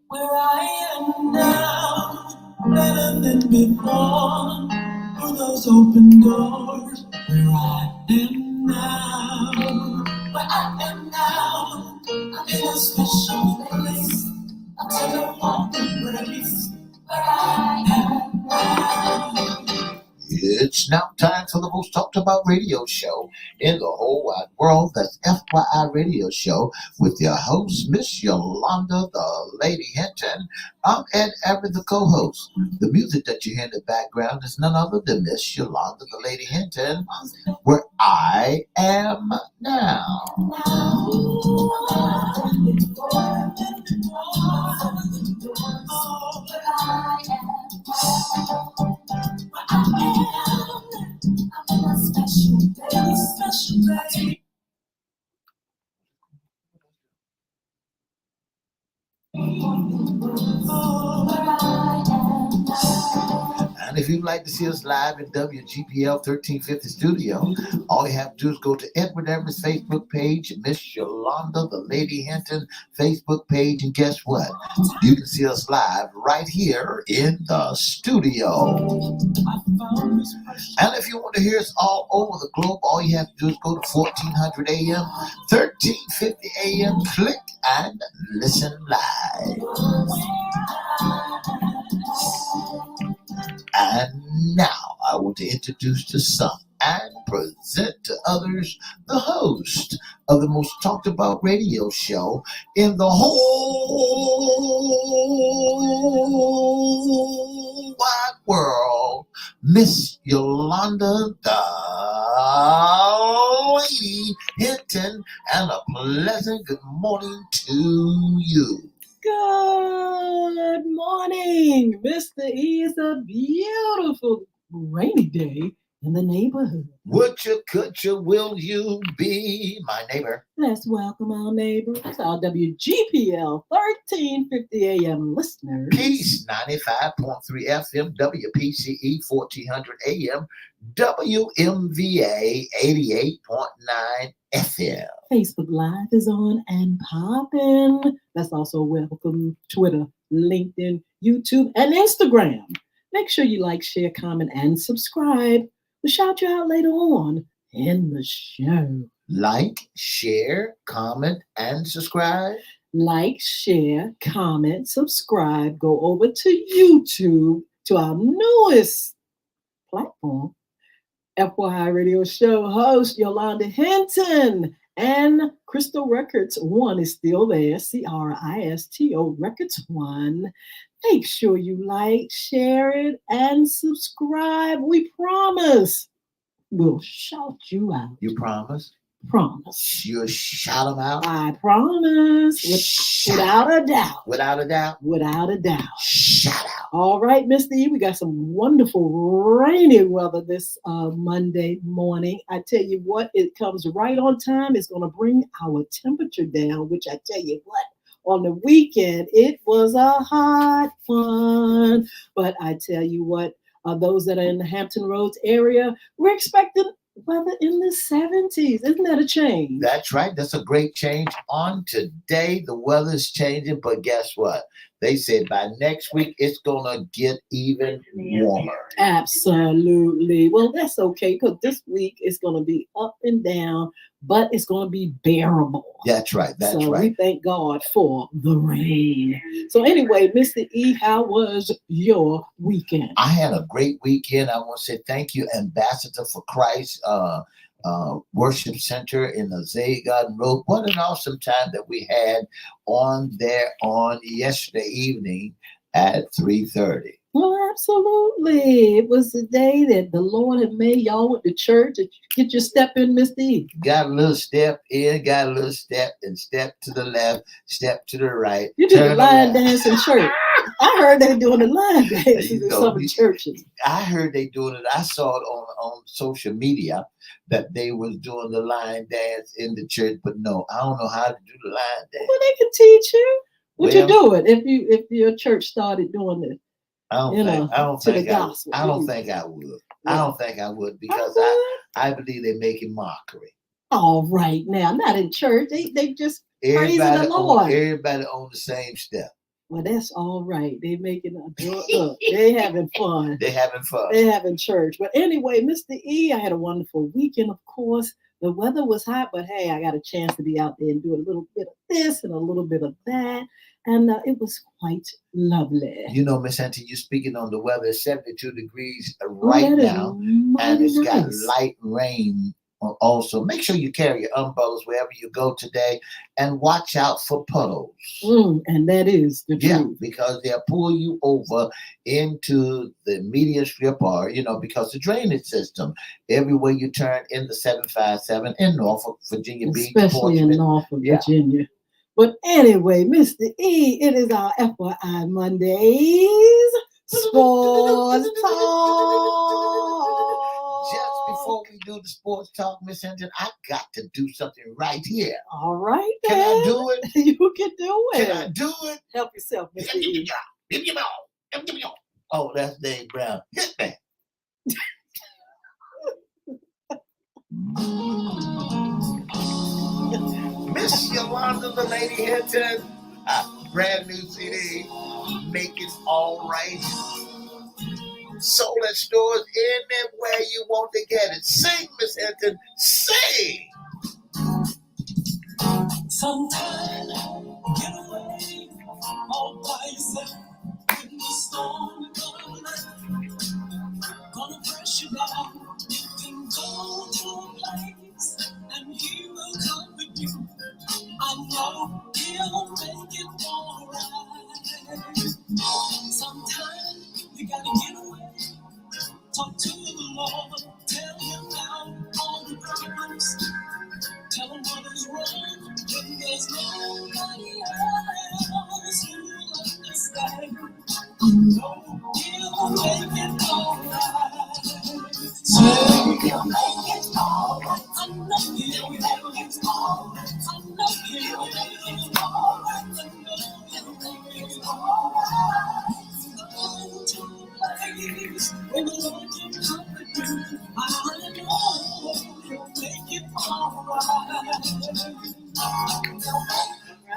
Where I am now, better than before, for those open doors. Where I am now, where I am now, I'm in a special place. I'm in a walking place. Where I am now. It's now time for the most talked about radio show in the whole wide world. That's FYI Radio Show with your host, Miss Yolanda, the Lady Hinton. I'm Ed Everett, the co-host. The music that you hear in the background is none other than Miss Yolanda, the Lady Hinton, where I am now. And if you'd like to see us live in WGPL 1350 studio, all you have to do is go to Edward Everett's Facebook page, Miss Yolanda, the Lady Hinton Facebook page, and guess what? You can see us live right here in the studio. And if you want to hear us all over the globe, all you have to do is go to 1400 AM, 1350 AM, click and listen live. And now I want to introduce to some and present to others the host of the most talked about radio show in the whole wide world, Miss Yolanda, the Lady Hinton, and a pleasant good morning to you. Good morning, Mr. E. It's a beautiful rainy day in the neighborhood. Would you, could you, will you be my neighbor? Let's welcome our neighbors, our WGPL 1350 AM listeners. Peace 95.3 FM, WPCE 1400 AM, WMVA 88.9 FM. Facebook Live is on and popping. Let's also welcome Twitter, LinkedIn, YouTube, and Instagram. Make sure you like, share, comment, and subscribe. We'll shout you out later on in the show. Like, share, comment, and subscribe. Like, share, comment, subscribe. Go over to YouTube, to our newest platform. FYI Radio Show host Yolanda Hinton. And Crystal Records 1 is still there. CRISTO Records 1. Make sure you like, share it, and subscribe. We promise we'll shout you out. You promise? Promise. You'll shout them out? I promise. Without a doubt. Without a doubt? Without a doubt. Shout out. All right, Mr. E, we got some wonderful rainy weather this Monday morning. I tell you what, it comes right on time. It's going to bring our temperature down, which I tell you what, on the weekend, it was a hot one. But I tell you what, those that are in the Hampton Roads area, we're expecting weather in the 70s. Isn't that a change? That's right. That's a great change. On today, the weather's changing, but guess what? They said by next week, it's going to get even warmer. Absolutely. Well, that's okay, because this week is going to be up and down, but it's going to be bearable. That's right. That's so right. We thank God for the rain. So anyway, Mr. E, how was your weekend? I had a great weekend. I want to say thank you, Ambassador for Christ Worship Center in the Zay Garden Road. What an awesome time that we had on yesterday evening at 3:30. Well, absolutely. It was the day that the Lord had made. Y'all went to church. Get your step in, Mr. E. Got a little step in, got a little step, and step to the left, step to the right. You did the line dance in church. I heard they doing the line dance in some churches. I heard they doing it. I saw it on social media that they was doing the line dance in the church, but no, I don't know how to do the line dance. Well, they can teach you. Would you do it if your church started doing this? I don't think I would. Yeah. I don't think I would because I believe they're making mockery. All right now, not in church. They just praising the Lord. Everybody on the same step. Well, that's all right. They making a look. They having fun. They having fun. They having church. But anyway, Mr. E, I had a wonderful weekend, of course. The weather was hot, but hey, I got a chance to be out there and do a little bit of this and a little bit of that. And it was quite lovely. You know, Miss Hinton, you're speaking on the weather. It's 72 degrees right now. And it's got light rain also. Make sure you carry your umbrellas wherever you go today and watch out for puddles. And that is the truth. Because they'll pull you over into the median strip or, because the drainage system, everywhere you turn in the 757 in Norfolk, Virginia Beach. Especially in Norfolk, Virginia. But anyway, Mr. E, it is our FYI Mondays Sports Talk. Just before we do the sports talk, Miss Hinton, I got to do something right here. All right, then. Can I do it? You can do it. Can I do it? Help yourself, Mr. E. Oh, that's Dave Brown. Hit me. Miss Yolanda, the Lady Hinton, a brand new CD, Make It All Right. Sold at stores anywhere you want to get it. Sing, Miss Hinton, sing. Sometimes get away all by yourself in the storm gonna press you down. You can go to a place and he will come with you. I know he'll make it all right. Sometimes you gotta get away. Talk to the Lord, tell him now all the problems. Tell him what is wrong when there's nobody else who will understand. I know he'll make it all right. Say he'll make it all right. I know he'll make it all right. I know he'll make it all right. I know he'll make it all right. When the Lord can come with you, I know he'll make it all right.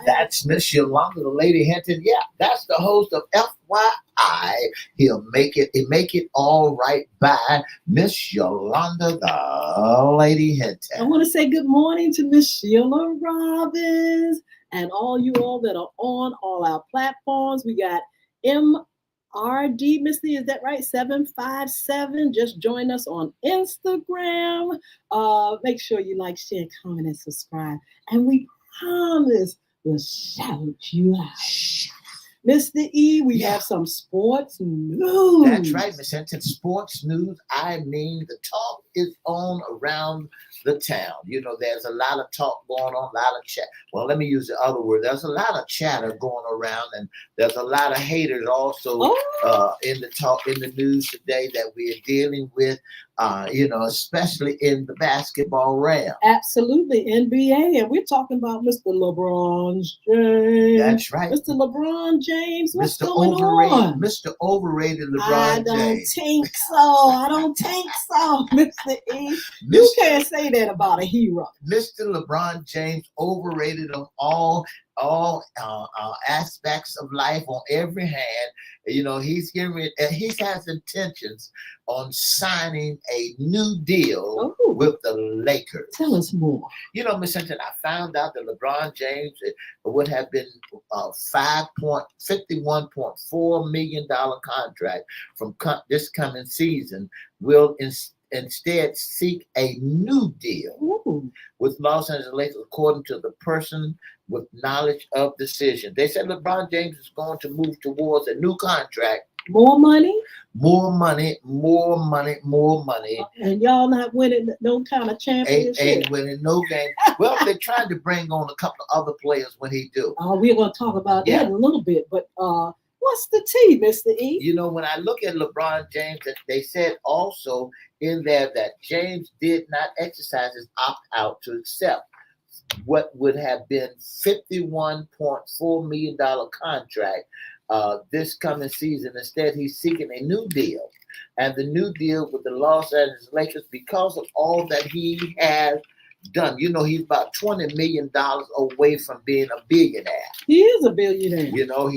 That's Miss Yolanda, the Lady Hinton. Yeah, that's the host of FYI. He'll make it all right by Miss Yolanda, the Lady Hinton. I want to say good morning to Miss Sheila Robbins and all you all that are on all our platforms. We got MRD, Missy, is that right? 757. Just join us on Instagram. Make sure you like, share, comment, and subscribe. And we promise we'll shout you out. Mr. E, we have some sports news. That's right, Miss Hinton. Sports news. I mean, the talk is on around the town. There's a lot of talk going on, a lot of chat. Well, let me use the other word. There's a lot of chatter going around, and there's a lot of haters also in the news today that we are dealing with. Especially in the basketball realm. Absolutely, NBA, and we're talking about Mr. LeBron James. That's right, Mr. LeBron James. What's going on? Mr. Overrated LeBron James. I don't think so, Mr. E. You can't say that about a hero. Mr. LeBron James overrated on all aspects of life on every hand. He has intentions on signing a new deal with the Lakers. Tell us more. Miss Hinton, I found out that LeBron James would have been a $51.4 million contract from this coming season will instead seek a new deal with Los Angeles Lakers, according to the person with knowledge of decision. They said LeBron James is going to move towards a new contract. More money? More money. And y'all not winning no kind of championship? Ain't winning no game. Well, they're trying to bring on a couple of other players when he do. We're going to talk about that in a little bit. But what's the tea, Mr. E? When I look at LeBron James, they said also in there that James did not exercise his opt-out to accept what would have been $51.4 million contract this coming season. Instead, he's seeking a new deal. And the new deal with the Los Angeles Lakers, because of all that he has done. You know, he's about $20 million away from being a billionaire. He is a billionaire. You know,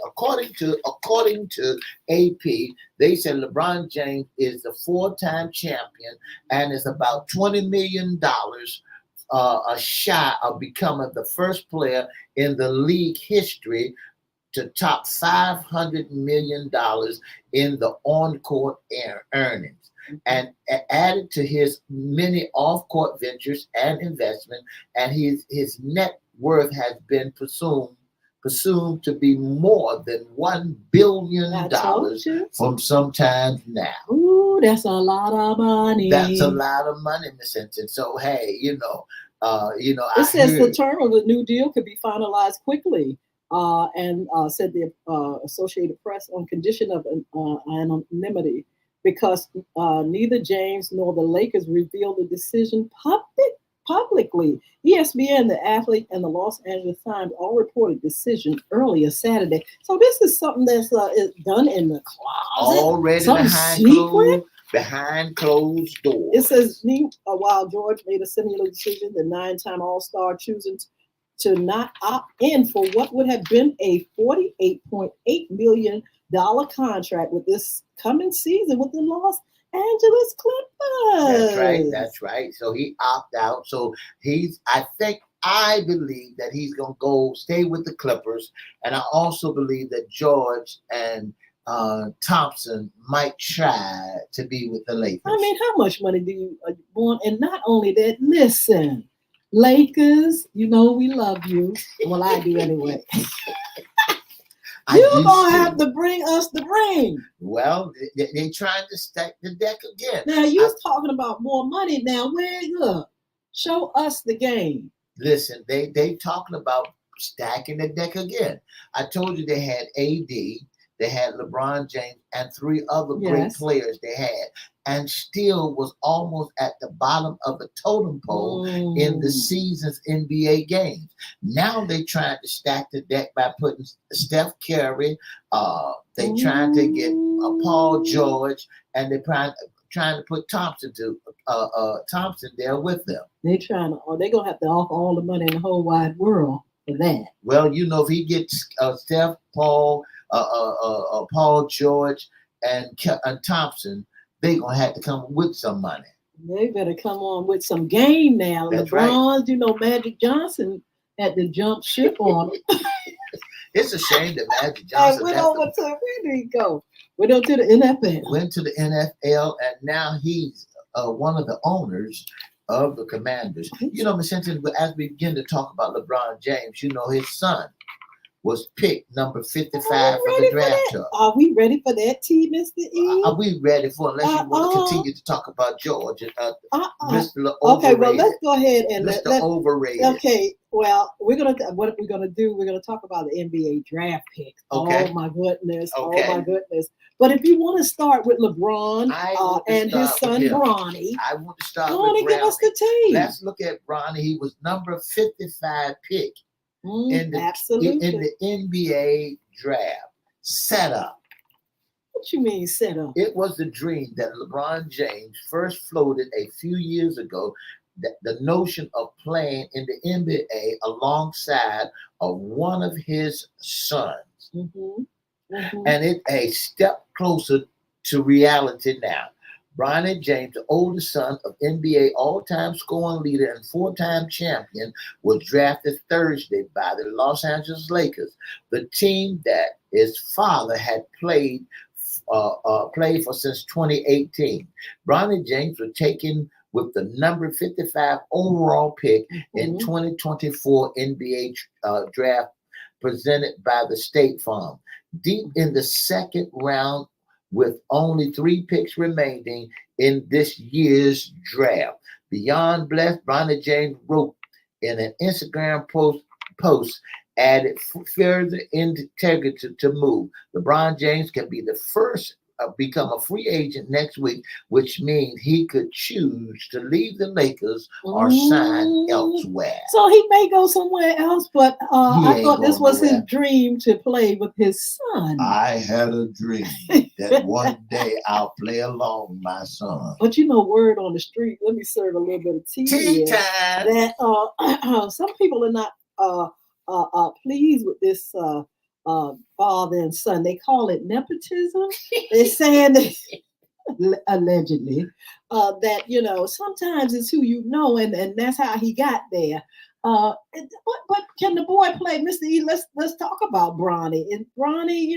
according to AP, they said LeBron James is the 4-time champion and is about $20 million shy of becoming the first player in the league history to top $500 million in the on-court earnings. And added to his many off-court ventures and investment, and his net worth has been presumed to be more than $1 billion from some time now. Ooh, that's a lot of money. That's a lot of money, Miss Hinton. So hey, it says the term of the new deal could be finalized quickly. And said the Associated Press on condition of anonymity, because neither James nor the Lakers revealed the decision publicly. ESPN, The Athlete, and the Los Angeles Times all reported decision earlier Saturday. So this is something that's is done in the closet, already behind closed doors. It says, while George made a similar decision, the 9-time All-Star choosing to not opt in for what would have been a $48.8 million contract with this coming season with the Los Angeles Clippers. That's right. So he opted out. So I believe that he's going to go stay with the Clippers. And I also believe that George and Thompson might try to be with the Lakers. I mean, how much money do you want? And not only that, listen, Lakers, you know we love you. Well, I do anyway. You're going to have to bring us the ring. Well, they're trying to stack the deck again. Now, you're talking about more money now. Look, show us the game. Listen, they talking about stacking the deck again. I told you they had AD, they had LeBron James, and 3 other great players they had, and still was almost at the bottom of the totem pole in the season's NBA games. Now they trying to stack the deck by putting Steph Curry. They trying to get Paul George, and they're trying to put Thompson there with them. They're gonna have to offer all the money in the whole wide world for that. Well, you know, if he gets Steph, Paul George, and Thompson, they're going to have to come with some money. They better come on with some game now. That's LeBron, right. You know, Magic Johnson had to jump ship on him. It's a shame that Magic Johnson went over to, where did he go? Went over to the NFL. Went to the NFL, and now he's one of the owners of the Commanders. You know, Ms. Hinton, as we begin to talk about LeBron James, you know, his son was picked number 55 for the draft. Are we ready for that, Mr. E? Are we ready for it? Unless you want to continue to talk about George, Mr. Overrated. Okay, well, let's go ahead and Mr. Overrated. Okay, well, what we're gonna do? We're gonna talk about the NBA draft pick. Okay. Oh my goodness! Okay. Oh my goodness! But if you want to start with LeBron and his son Bronny, I want to start with Bronny. Give us the team. Let's look at Bronny. He was number 55 pick. In the NBA draft. Set up. What you mean set up? It was the dream that LeBron James first floated a few years ago, that the notion of playing in the NBA alongside of one of his sons. And it's a step closer to reality now. Bronny James, the oldest son of NBA all-time scoring leader and 4-time champion, was drafted Thursday by the Los Angeles Lakers, the team that his father had played for since 2018. Bronny James was taken with the number 55 overall pick in 2024 NBA draft presented by the State Farm. Deep in the second round, with only 3 picks remaining in this year's draft. Beyond blessed, Bronny James wrote in an Instagram post added further integrity to move. LeBron James can be the first become a free agent next week, which means he could choose to leave the Lakers or sign elsewhere. So he may go somewhere else, but He I ain't thought this going was his nowhere. dream to play with his son. I had a dream that one day I'll play along my son. But word on the street, let me serve a little bit of tea Tea here, time. that some people are not pleased with this father and son. They call it nepotism. They're saying that, allegedly, that sometimes it's who you know, and that's how he got there. But can the boy play, Mr. E? Let's talk about Bronny. And Bronny,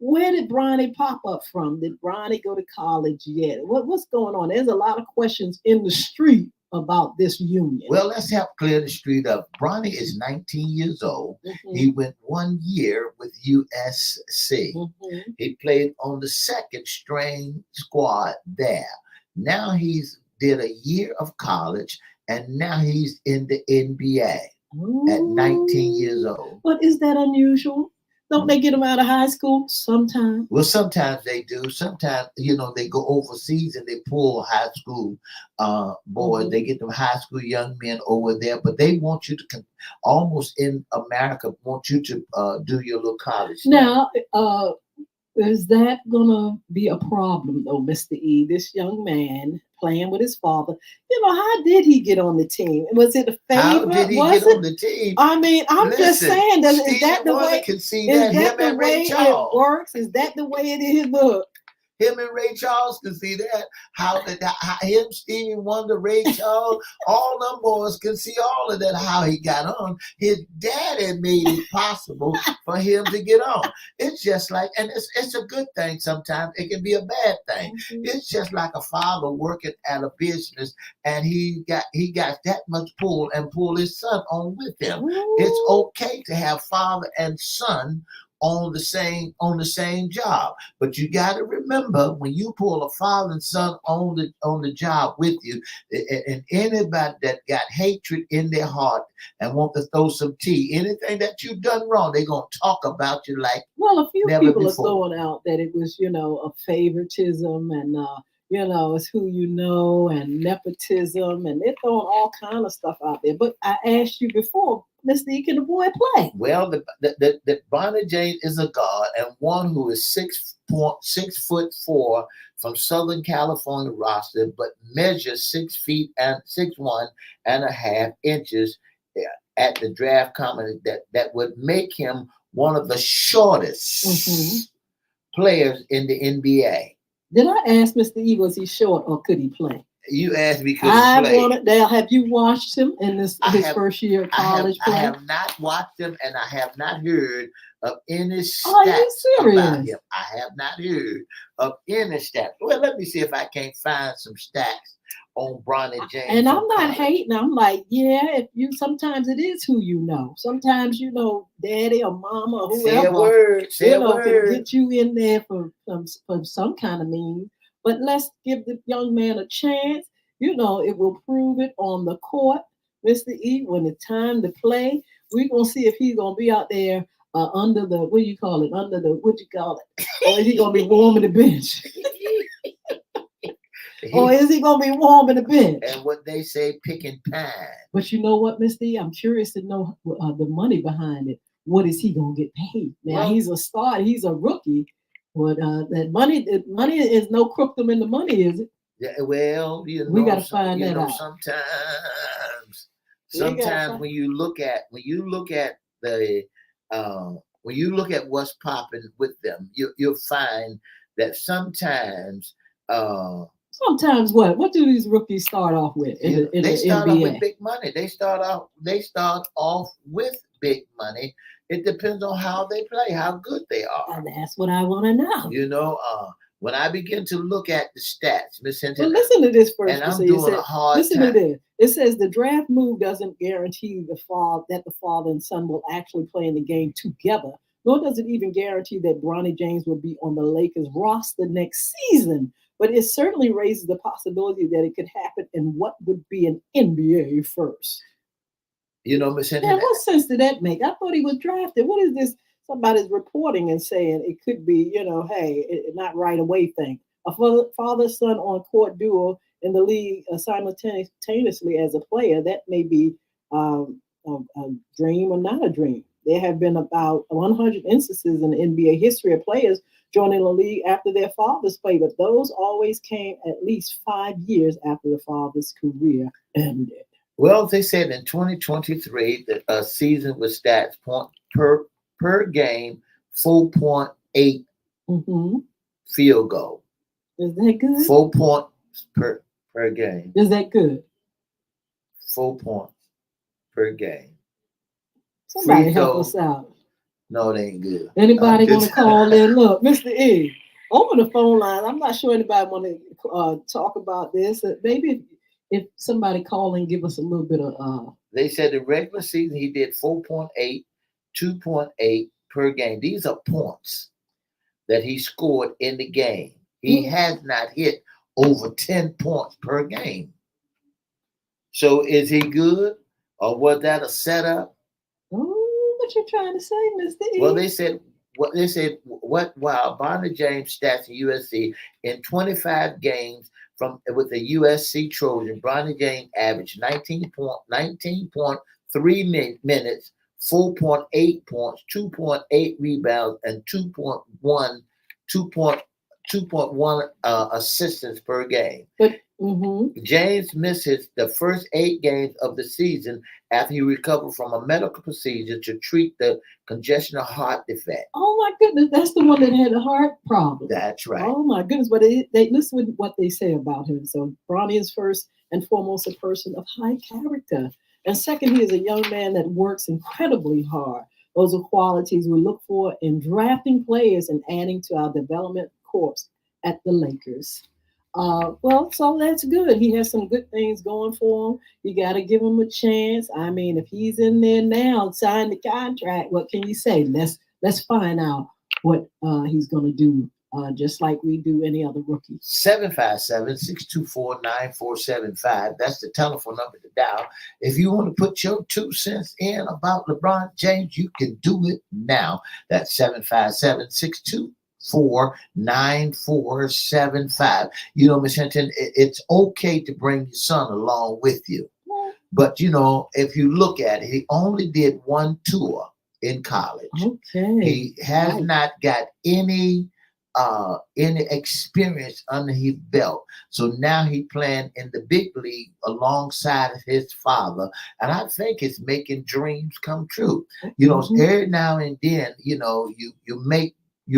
where did Bronny pop up from? Did Bronny go to college yet? What's going on? There's a lot of questions in the street about this union. Well, let's help clear the street up. Bronny is 19 years old. Mhm. He went 1 year with USC. Mhm. He played on the second string squad there. Now he's did a year of college, and now he's in the NBA at 19 years old. But is that unusual? Don't they get them out of high school sometimes? Well, sometimes they do. Sometimes, they go overseas and they pull high school boys. Mhm. They get them high school young men over there, but they want you to almost in America want you to do your little college. Now, is that gonna be a problem though, Mr. E? This young man playing with his father. How did he get on the team? Was it a favor? How did he get on the team? I mean, I'm just saying that is that the way can see is that that him the and way Ray Charles. it works? Is that the way it is? Look. Him and Ray Charles can see that. How him, Stevie Wonder, Ray Charles, all them boys can see all of that, how he got on. His daddy made it possible for him to get on. It's just like, and it's a good thing sometimes. It can be a bad thing. Mm-hmm. It's just like a father working at a business, and he got that much pull and pull his son on with him. Ooh. It's okay to have father and son on the same job, but you got to remember, when you pull a father and son on the job with you, and anybody that got hatred in their heart and want to throw some tea, anything that you've done wrong, they're gonna talk about you like a few never people before. are throwing out that it was a favoritism and it's who you know and nepotism, and they're throwing all kind of stuff out there. But I asked you before, Mr. E, can the boy play? Well, the Bonnie James is a guard, and one who is 6'4" from Southern California roster, but measures 6 feet and 6'1.5" at the draft comment that would make him one of the shortest players in the NBA. Did I ask Mr. E, was he short or could he play? You asked me could he play. Now, have you watched him in his first year of college play? I have not watched him, and I have not heard of any stats about him. I have not heard of any stats. Well, let me see if I can't find some stats on Bronny James. And I'm not hating. I'm like, sometimes it is who you know. Sometimes daddy or mama or whoever can get you in there for some kind of means. But let's give the young man a chance. It will prove it on the court, Mr. E. When it's time to play, we're gonna see if he's gonna be out there under the or is he gonna be warm in the bench? Or is he going to be warm in the bench? And what they say, picking pine. But you know what, Mr. E? I'm curious to know the money behind it. What is he going to get paid? Now, he's a star. He's a rookie. But that money is no crookdom in the money, is it? Yeah, well, we got to find that out. Sometimes when you look at what's popping with them, you'll find that sometimes. Sometimes what? What do these rookies start off with? They start off with big money. They start off with big money. It depends on how they play, how good they are. And that's what I want to know. When I begin to look at the stats, Miss Hinton. Well, listen to this first. And I'm doing a hard listen time. to this. It says the draft move doesn't guarantee that the father and son will actually play in the game together. Nor does it even guarantee that Bronny James will be on the Lakers roster next season. But it certainly raises the possibility that it could happen in what would be an NBA first. Miss Hinton. Now, what sense did that make? I thought he was drafted. What is this somebody's reporting and saying it could be, hey, not right away thing. A father-son on court duel in the league simultaneously as a player, that may be a dream or not a dream. There have been about 100 instances in the NBA history of players joining the league after their fathers played, but those always came at least 5 years after the father's career ended. Well, they said in 2023 that a season with stats point per game, 4.8 Mm-hmm. field goal. Is that good? 4 points per game. Is that good? 4 points per game. Somebody help us out. No, it ain't good. Anybody want to call in? Look, Mr. E, open the phone line. I'm not sure anybody want to talk about this. Maybe if somebody call and give us a little bit of. They said the regular season he did 4.8, 2.8 per game. These are points that he scored in the game. He has not hit over 10 points per game. So is he good, or was that a setup? Oh, what you trying to say, Mr. E? Well, they said while Barney James stats in USC in 25 games with the USC Trojan, Barney James averaged 19.3 minutes, 4.8 points, 2.8 rebounds, and 2.1 assists per game. But James missed the first 8 games of the season after he recovered from a medical procedure to treat the congestional heart defect. Oh my goodness, that's the one that had a heart problem. That's right. Oh my goodness, but they listen with what they say about him. So Bronny is first and foremost a person of high character, and second, he is a young man that works incredibly hard. Those are qualities we look for in drafting players and adding to our development corps at the Lakers. Well, so that's good. He has some good things going for him. You got to give him a chance. I mean, if he's in there now, sign the contract. What can you say? Let's find out what he's going to do, just like we do any other rookie. 757-624-9475. That's the telephone number to dial. If you want to put your 2 cents in about LeBron James, you can do it now. That's 757-624-9475. Ms. Hinton, it's okay to bring your son along with you. But, if you look at it, he only did one tour in college. Okay. He has not got any experience under his belt. So now he playing in the big league alongside his father. And I think it's making dreams come true. Every now and then, you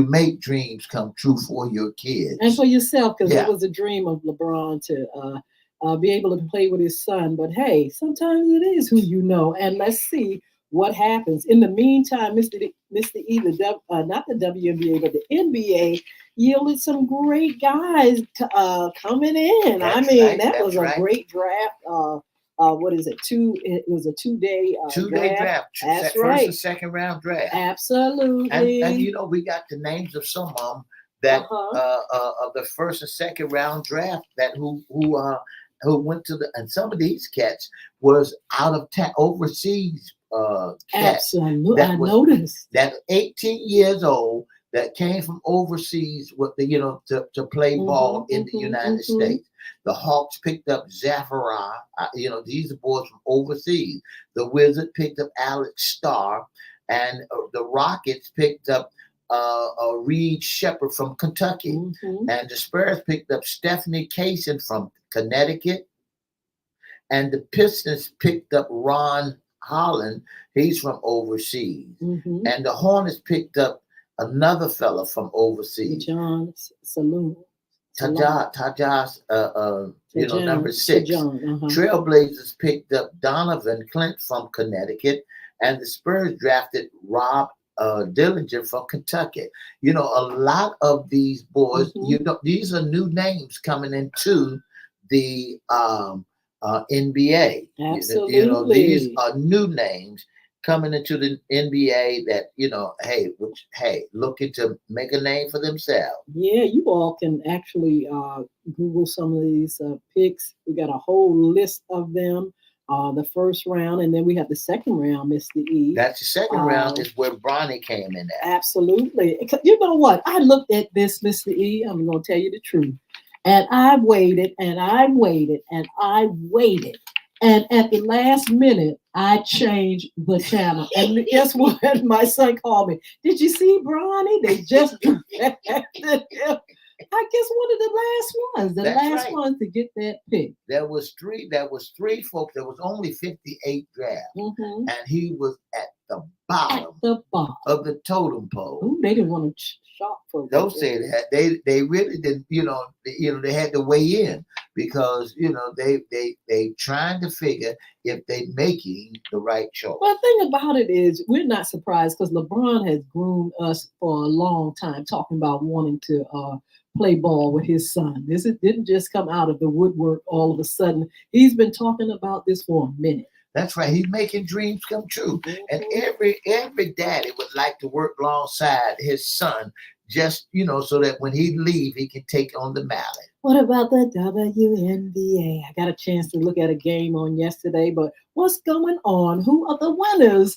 make dreams come true for your kids. And for yourself, because it was a dream of LeBron to be able to play with his son. But hey, sometimes it is who you know. And let's see what happens. In the meantime, Mr. E, not the WNBA, but the NBA yielded some great guys coming in. That was a great draft. What is it? It was a 2-day draft. That's right. First and second round draft. Absolutely. And we got the names of some of them that of the first and second round draft that who went to and some of these cats was out of overseas. Absolutely, I noticed that 18 years old that came from overseas with to play ball in the United States. The Hawks picked up Zafara. These are boys from overseas. The Wizards picked up Alex Starr, and the Rockets picked up Reed Shepherd from Kentucky, and the Spurs picked up Stephanie Kaysen from Connecticut, and the Pistons picked up Ron Holland. He's from overseas, and the Hornets picked up another fella from overseas, John Saloon. Tajas, number 6. Trailblazers picked up Donovan Clint from Connecticut, and the Spurs drafted Rob Dillinger from Kentucky. A lot of these boys, these are new names coming into the NBA. Absolutely. These are new names coming into the NBA that, looking to make a name for themselves. Yeah, you all can actually Google some of these picks. We got a whole list of them. The first round, and then we have the second round, Mr. E. That's the second round is where Bronny came in at. Absolutely. You know what? I looked at this, Mr. E. I'm going to tell you the truth. And I waited and I waited and I waited. And at the last minute, I changed the channel. And guess what? My son called me. Did you see Bronny? They just drafted him. I guess one of the last ones, ones to get that pick. There was three folks. There was only 58 drafts, Mm-hmm. and he was at the bottom of the totem pole. Ooh, they didn't want to shop for. Don't say that. They really didn't. They had to weigh in because they trying to figure if they making the right choice. Well, the thing about it is we're not surprised because LeBron has groomed us for a long time, talking about wanting to play ball with his son. Didn't just come out of the woodwork all of a sudden. He's been talking about this for a minute. That's right. He's making dreams come true. Mm-hmm. And every daddy would like to work alongside his son, just, so that when he leave, he can take on the mallet. What about the WNBA? I got a chance to look at a game on yesterday, but what's going on? Who are the winners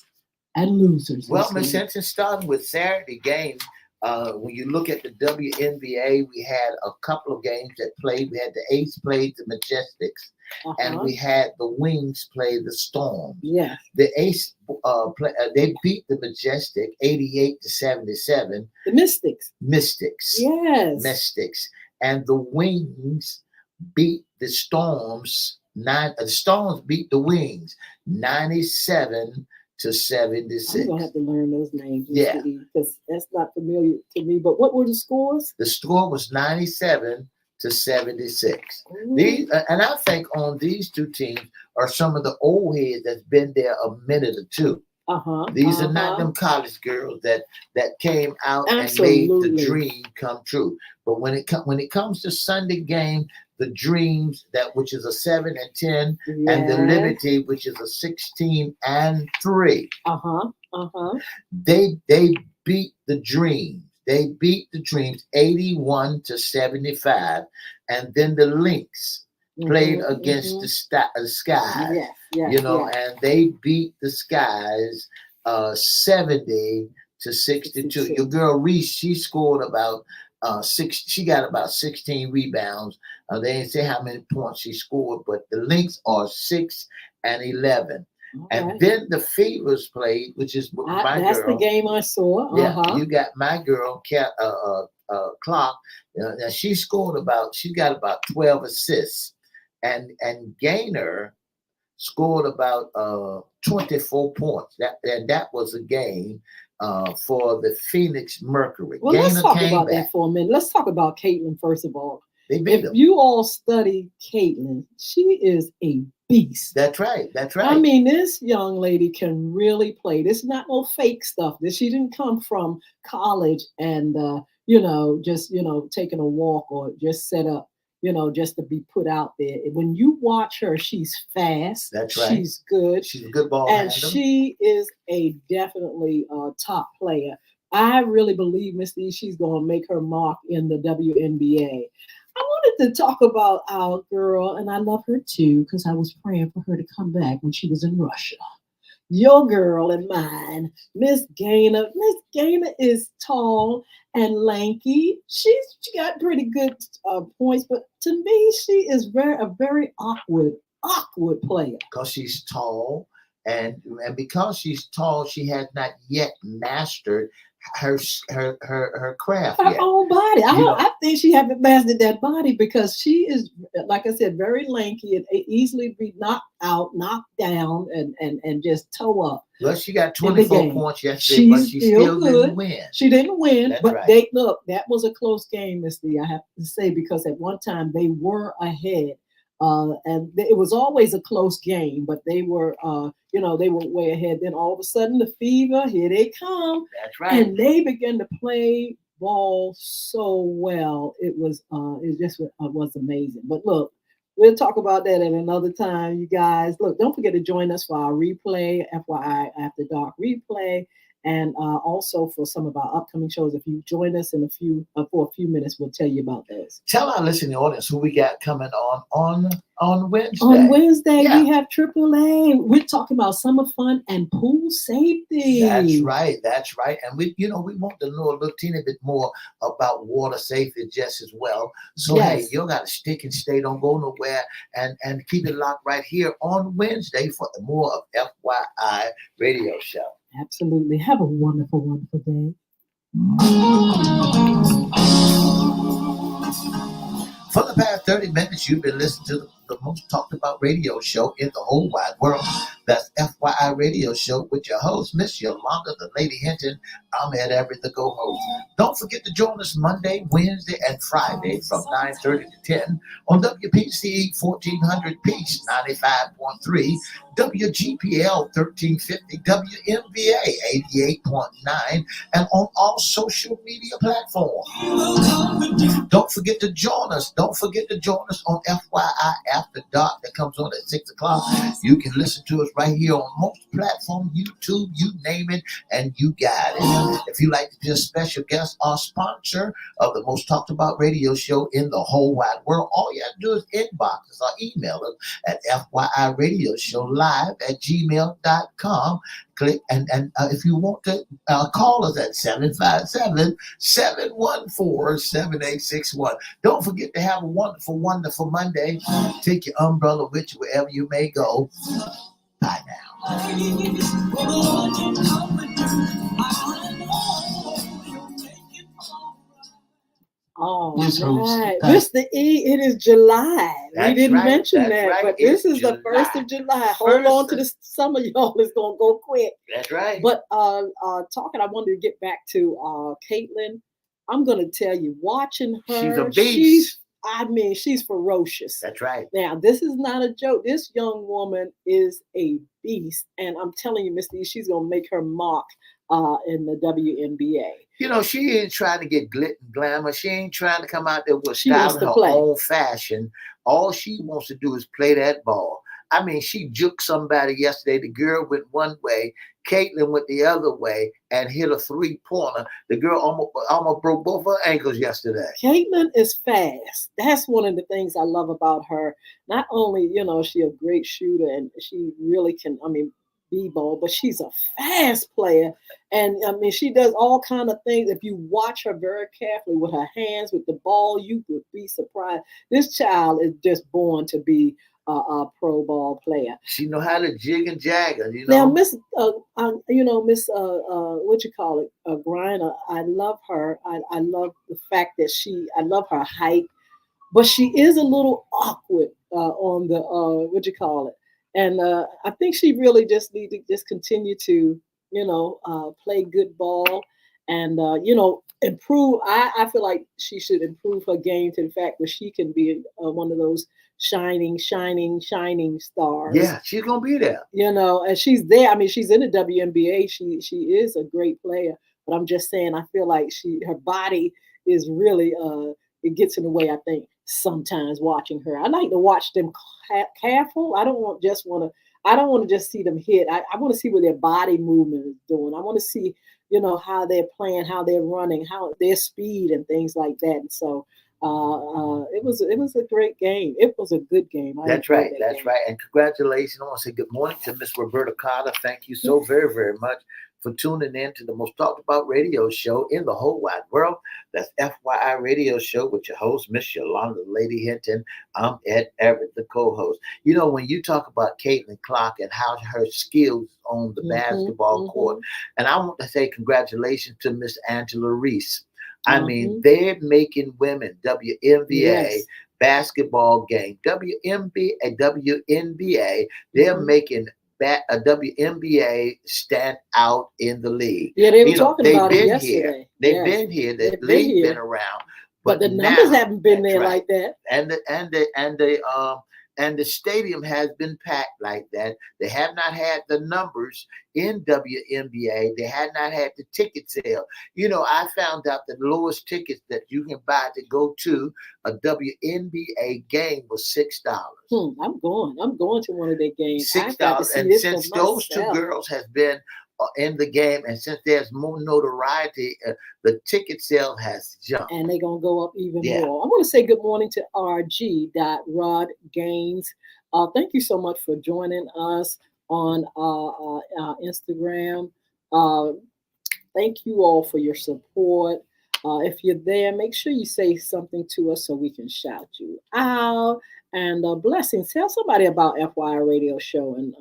and losers? Well, Miss Hinton, starting with Saturday games, when you look at the WNBA, we had a couple of games that played. We had the Ace play the Majestics, and we had the Wings play the Storm. Yeah. The Ace they beat the Majestic 88-77. The Mystics. Yes. Mystics. And the Wings beat the Storms. The Storms beat the Wings 97-76. I'm gonna have to learn those names. Yeah, because that's not familiar to me. But what were the scores? The score was 97-76. These, and I think on these two teams are some of the old heads that's been there a minute or two. These are not them college girls that came out and made the dream come true. But when it comes to Sunday game, the Dreams, which is a 7-10, and the Liberty, which is a 16-3. They beat the Dreams. They beat the Dreams 81-75, and then the Lynx played against the Skies. And they beat the Skies 70-62. Your girl Reese, she scored about she got about 16 rebounds. They didn't say how many points she scored, but the Lynx are 6-11. And then the Fevers played, which is my girl. That's the game I saw. Yeah, you got my girl, Clock. Now she got about 12 assists. And Gaynor scored about 24 points. That was a game for the Phoenix Mercury. Well, let's talk about that for a minute. Let's talk about Caitlin first of all. If you all study Caitlin, she is a beast. That's right. I mean, this young lady can really play. This is not no fake stuff. She didn't come from college and just taking a walk or just set up, just to be put out there. When you watch her, she's fast. That's right. She's good. She's a good ball and handler. She is a definitely top player. I really believe Miss E, she's going to make her mark in the WNBA. I wanted to talk about our girl, and I love her too, because I was praying for her to come back when she was in Russia. Your girl and mine, Miss Gaynor. Miss Gaynor is tall and lanky. She got pretty good points, but to me, she is a very awkward player. Because she's tall, and because she's tall, she has not yet mastered her craft. Her own body. I think she haven't mastered that body because she is, like I said, very lanky and easily be knocked out, knocked down, and just toe up. Well, she got 24 points yesterday, but she still didn't win. She didn't win, That's but right. That was a close game, Miss Lee, I have to say, because at one time they were ahead. And it was always a close game, but they were, they were way ahead. Then all of a sudden, the Fever, here they come. That's right. And they began to play ball so well. It was amazing. But look, we'll talk about that at another time, you guys. Look, don't forget to join us for our replay, FYI After Dark replay. And also for some of our upcoming shows, if you join us in for a few minutes, we'll tell you about those. Tell our listening audience who we got coming on Wednesday. On Wednesday, we have AAA. We're talking about summer fun and pool safety. That's right. And we want to know a little teeny bit more about water safety just as well. So hey, you got to stick and stay, don't go nowhere, and keep it locked right here on Wednesday for more of FYI Radio Show. Absolutely. Have a wonderful, wonderful day. For the past 30 minutes, you've been listening to the most talked about radio show in the whole wide world. That's FYI Radio Show with your host, Miss Yolanda, the Lady Hinton. I'm Ed Everett, the co-host. Don't forget to join us Monday, Wednesday, and Friday from 9:30 to 10 on WPCE 1400 Peace 95.3, WGPL 1350, WMVA 88.9, and on all social media platforms. Don't forget to join us. Don't forget to join us on FYI After Dark that comes on at 6 o'clock. You can listen to us right here on most platforms, YouTube, you name it, and you got it. If you like to be a special guest or sponsor of the most talked about radio show in the whole wide world, all you have to do is inbox us or email us at FYIRadiosHowLive@gmail.com. Click and if you want to call us at 757-714-7861. Don't forget to have a wonderful, wonderful Monday. Take your umbrella with you wherever you may go. Bye now. Oh, right. Mr. E, it is July. We didn't mention that, but this is the 1st of July. Hold on to this. Some of y'all is going to go quick. That's right. But I wanted to get back to Caitlin. I'm going to tell you, watching her. She's a beast. She's ferocious. That's right. Now, this is not a joke. This young woman is a beast. And I'm telling you, Mr. E, she's going to make her mark in the WNBA. She ain't trying to get glit and glamour. She ain't trying to come out there with style in her own fashion. All she wants to do is play that ball. She juked somebody yesterday. The girl went one way, Caitlin went the other way, and hit a three-pointer. The girl almost broke both her ankles yesterday. Caitlin is fast. That's one of the things I love about her. Not only, she's a great shooter and she really can, b-ball, but she's a fast player. And she does all kind of things. If you watch her very carefully with her hands, with the ball, you would be surprised. This child is just born to be a pro ball player. She know how to jig and jag. Now, Miss, what you call it, Griner. I love her. I love the fact that I love her height, but she is a little awkward on the what you call it. And I think she really just need to just continue to, play good ball and, improve. I feel like she should improve her game to the fact that she can be one of those shining stars. Yeah, she's going to be there. And she's there. She's in the WNBA. She is a great player. But I'm just saying, I feel like her body is really, it gets in the way, I think, sometimes watching her. I like to watch them careful. I don't want to just see them hit. I want to see what their body movement is doing. I want to see, how they're playing, how they're running, how their speed and things like that. And so it was a great game. It was a good game. That's right. And congratulations. I want to say good morning to Miss Roberta Carter. Thank you so very, very much for tuning in to the most talked about radio show in the whole wide world. That's FYI Radio Show with your host, Miss Yolanda Lady Hinton. I'm Ed Everett, the co-host. When you talk about Caitlin Clark and how her skills on the basketball court, and I want to say congratulations to Miss Angela Reese. They're making women WNBA basketball game. WNBA, they're making a WNBA stand out in the league. Yeah, they were talking about it yesterday. They've been here. The league been around, but the numbers haven't been there like that. And the stadium has been packed like that. They have not had the numbers in WNBA. They had not had the ticket sale. I found out the lowest tickets that you can buy to go to a WNBA game was $6. I'm going to one of their games. $6. And since those two girls has been in the game, and since there's more notoriety, the ticket sale has jumped. And they're going to go up even Yeah. more. I want to say good morning to RG. Rod Gaines. Thank you so much for joining us on Instagram. Thank you all for your support. If you're there, make sure you say something to us so we can shout you out. And blessings. Tell somebody about FYI Radio Show and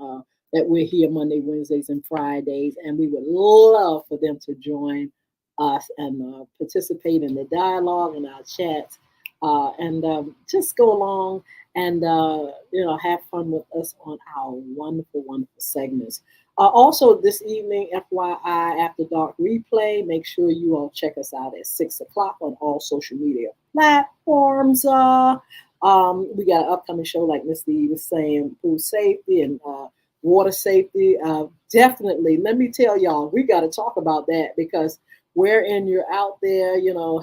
that we're here Monday, Wednesdays, and Fridays. And we would love for them to join us and participate in the dialogue and our chats. And just go along and have fun with us on our wonderful, wonderful segments. Also, this evening, FYI After Dark replay. Make sure you all check us out at 6 o'clock on all social media platforms. We got an upcoming show, like Miss Lee was saying, food safety and water safety. Definitely, let me tell y'all, we got to talk about that because wherein you're out there,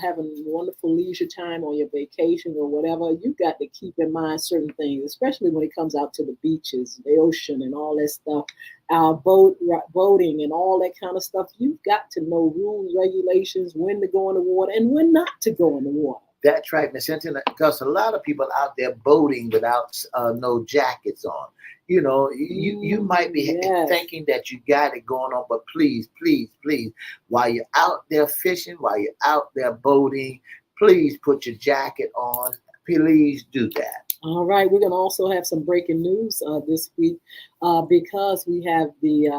having wonderful leisure time on your vacation or whatever, you've got to keep in mind certain things, especially when it comes out to the beaches, the ocean, and all that stuff. Our boating and all that kind of stuff. You've got to know rules, regulations, when to go in the water and when not to go in the water. That's right, Miss Hinton, because a lot of people out there boating without no jackets on. You might be thinking that you got it going on, but please, please, please, while you're out there fishing, while you're out there boating, please put your jacket on. Please do that. All right, we're going to also have some breaking news this week because we have the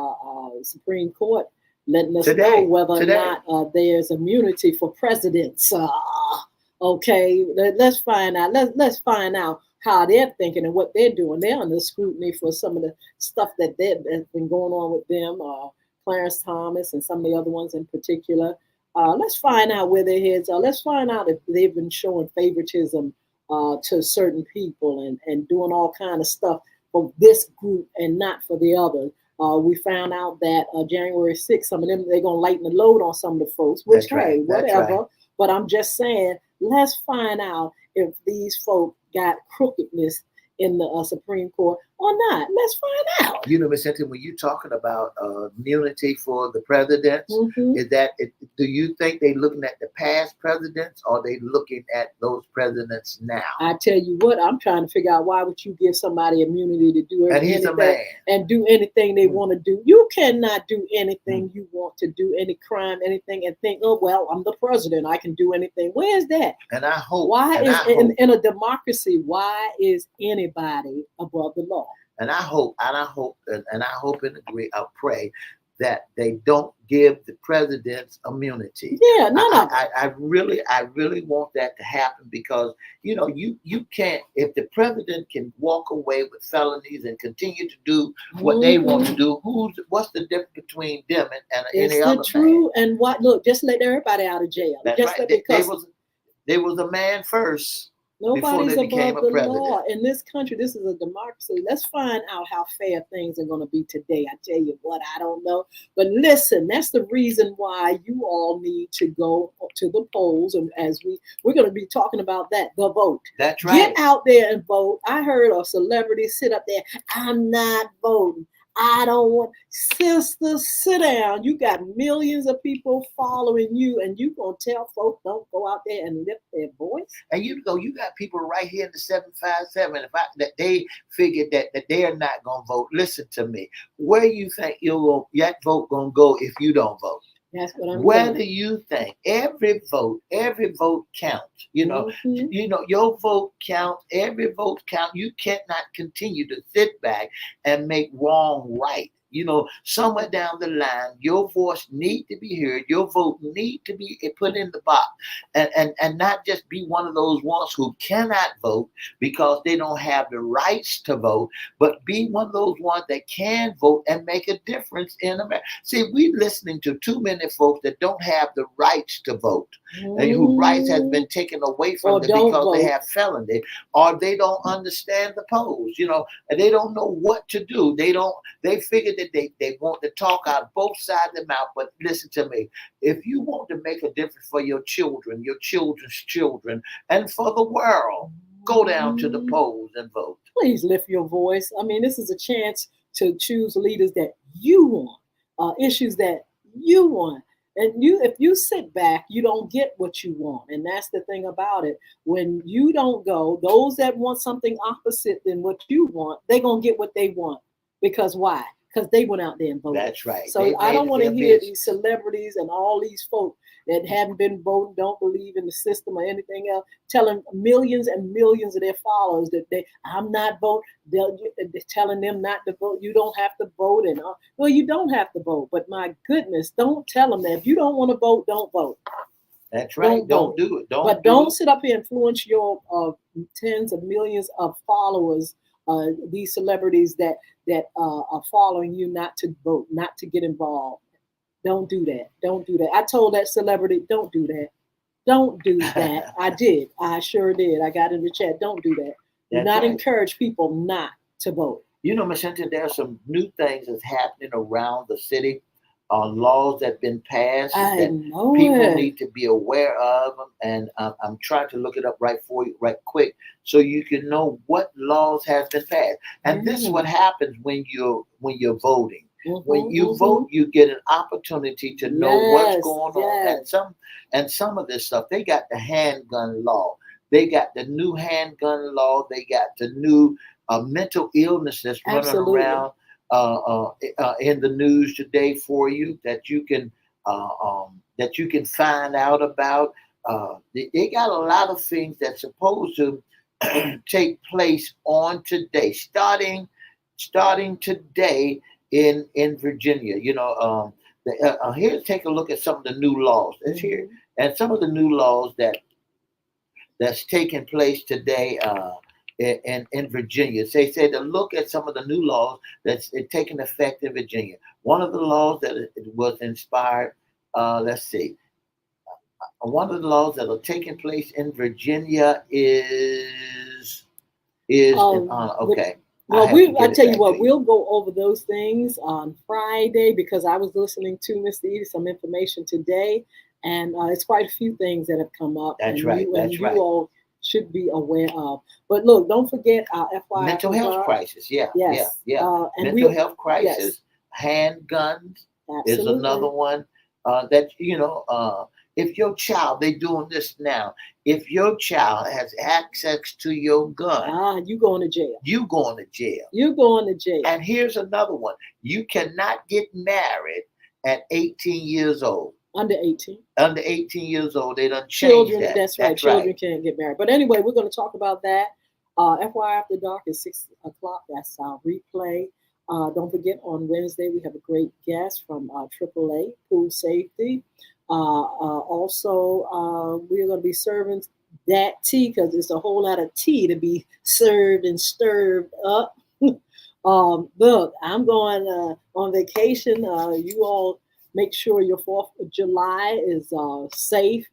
Supreme Court letting us know whether or not there's immunity for presidents. Okay, let's find out. Let's find out how they're thinking and what they're doing. They're under scrutiny for some of the stuff that's been going on with them, Clarence Thomas and some of the other ones in particular. Let's find out where their heads are. Let's find out if they've been showing favoritism to certain people and doing all kind of stuff for this group and not for the other. We found out that January 6th, some of them, they're going to lighten the load on some of the folks, which, hey, whatever. Right. But I'm just saying, let's find out if these folk got crookedness in the Supreme Court or not. Let's find out. Miss Hinton, when you're talking about immunity for the presidents, do you think they're looking at the past presidents or they looking at those presidents now? I tell you what, I'm trying to figure out why would you give somebody immunity to do anything and do anything they want to do. You cannot do anything you want to do, any crime, anything, and think, oh, well, I'm the president, I can do anything. Where's that? And I hope. Why in a democracy, why is anybody above the law? And I hope and agree, I'll pray that they don't give the presidents immunity. Yeah, no. I really want that to happen because you can't, if the president can walk away with felonies and continue to do what they want to do, what's the difference between them and any other man? It's the true and what? Look, just let everybody out of jail. That's just right. They was a man first. Nobody's above the law in this country. This is a democracy. Let's find out how fair things are going to be today. I tell you what, I don't know. But listen, that's the reason why you all need to go to the polls. And as we're going to be talking about that, the vote. That's right. Get out there and vote. I heard a celebrity sit up there. I'm not voting. I don't want. Sister, sit down. You got millions of people following you, and you gonna tell folks don't go out there and lift their voice? And you got people right here in the 757. That they figured that they are not gonna vote. Listen to me. Where you think that vote gonna go if you don't vote? That's what I'm Where do you think every vote counts? Your vote counts, every vote counts. You cannot continue to sit back and make wrong right. Somewhere down the line, your voice need to be heard. Your vote need to be put in the box, and not just be one of those ones who cannot vote because they don't have the rights to vote, but be one of those ones that can vote and make a difference in America. See, we're listening to too many folks that don't have the rights to vote, and whose rights has been taken away from them because they have felony, or they don't understand the polls, and they don't know what to do. They figure that they want to talk out both sides of their mouth. But listen to me. If you want to make a difference for your children, your children's children, and for the world, go down to the polls and vote. Please lift your voice. I mean, this is a chance to choose leaders that you want. issues that you want. And if you sit back, you don't get what you want. And that's the thing about it. When you don't go, those that want something opposite than what you want, they're going to get what they want. Because why? Because they went out there and voted. That's right. So They I made don't it want to their hear business. these celebrities and all these folk that haven't been voting, don't believe in the system or anything else, telling millions and millions of their followers that I'm not voting. They're telling them not to vote. You don't have to vote, and well, you don't have to vote. But my goodness, don't tell them that if you don't want to vote, don't vote. That's right. Don't Don't vote. do it. But don't sit up here and influence your tens of millions of followers. These celebrities that are following you not to vote, not to get involved. Don't do that. Don't do that. I told that celebrity, don't do that. Don't do that. I did. I sure did. I got in the chat. Don't do that. Do That's not right. encourage people not to vote. You know, Miss Hinton, there are some new things that's happening around the city. Laws that have been passed I that know people it. need to be aware of, and I'm trying to look it up right for you, right quick, so you can know what laws has been passed. And this is what Mm. happens when you're voting. When you Mm-hmm. vote, you get an opportunity to know what's Yes, going on. yes, And some of this stuff, they got the handgun law, they got the new handgun law, they got the new mental illness that's running absolutely. around in the news today for you that you can find out about. They got a lot of things that's supposed to take place on today, starting today in Virginia. Here, take a look at some of the new laws that's here, Hmm. and some of the new laws that's taking place today in Virginia. They say to look at some of the new laws that's taking effect in Virginia. One of the laws that it was inspired, let's see, one of the laws that are taking place in Virginia is in honor. But Okay, I well, have to I get it tell you back to what, you. we'll go over those things on Friday because I was listening to Mr. Edie some information today, and it's quite a few things that have come up, That's and right. That's you right. all should be aware of. But look, don't forget our FY Mental after health dark. crisis. Yeah, yeah, Yes, yeah. and Mental we health yes, crisis. Handguns is another absolutely. one. That if your child, they doing this now. If your child has access to your gun, You going to jail. you going to jail. You're going to jail. And here's another one: you cannot get married at 18 years old. Under 18. Under 18 years old, they done changed Children, that. that's right. That's right. Children can't get married. But anyway, we're going to talk about that. FY After Dark is 6 o'clock. That's our replay. Don't forget, on Wednesday, we have a great guest from AAA, Pool Safety. Also, we're going to be serving that tea because there's a whole lot of tea to be served and stirred up. Look, I'm going on vacation. You all make sure your 4th of July is safe,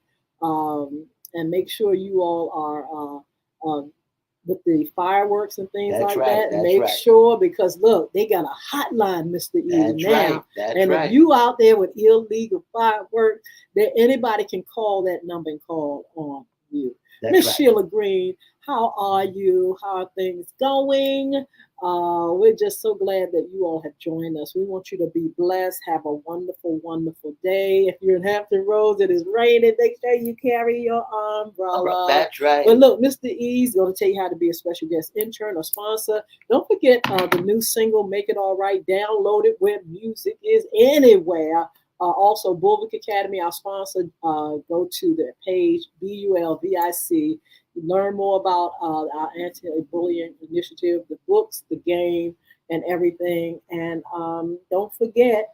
and make sure you all are with the fireworks and things That's like right. that. That's Make right. sure, because look, they got a hotline, Mr. Eden, That's right. now. That's And if right. you out there with illegal fireworks, that anybody can call that number and call on you. That's Miss right. Sheila Green, how are you? How are things going? We're just so glad that you all have joined us. We want you to be blessed. Have a wonderful, wonderful day. If you're in Hampton Roads, it is raining. Make sure you carry your umbrella. That's right. But look, Mr. E's going to tell you how to be a special guest intern or sponsor. Don't forget the new single, Make It All Right. Download it where music is anywhere. Also, Bulwark Academy, our sponsor. Go to the page, BULVIC. Learn more about our anti-bullying initiative, the books, the game, and everything. And don't forget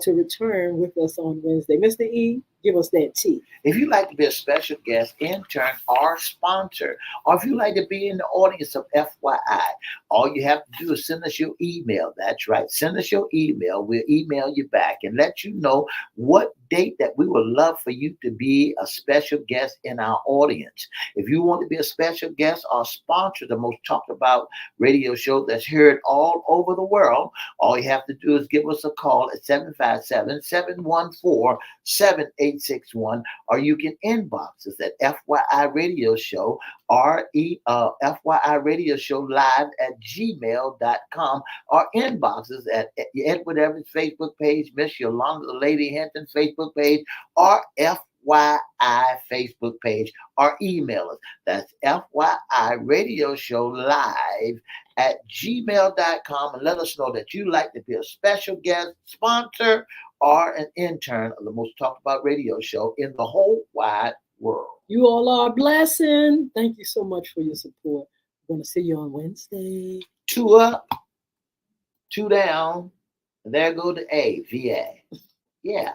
to return with us on Wednesday. Mr. E, give us that tea. If you'd like to be a special guest, intern, or sponsor, or if you'd like to be in the audience of FYI, all you have to do is send us your email. That's right. Send us your email. We'll email you back and let you know what date that we would love for you to be a special guest in our audience. If you want to be a special guest or sponsor the most talked about radio show that's heard all over the world, all you have to do is give us a call at 757-714-7800. 861, or you can inbox us at FYI Radio Show or FYI Radio Show live at gmail.com, or inbox us at Edward Everett's Facebook page, Miss Yolanda Lady Hinton Facebook page, or FYI Facebook page, or email us. That's FYI Radio Show live at gmail.com, and let us know that you'd like to be a special guest, sponsor, or an intern of the most talked about radio show in the whole wide world. You all are a blessing. Thank you so much for your support. I'm going to see you on Wednesday. 2 up, 2 down, and there go the A, VA. Yeah.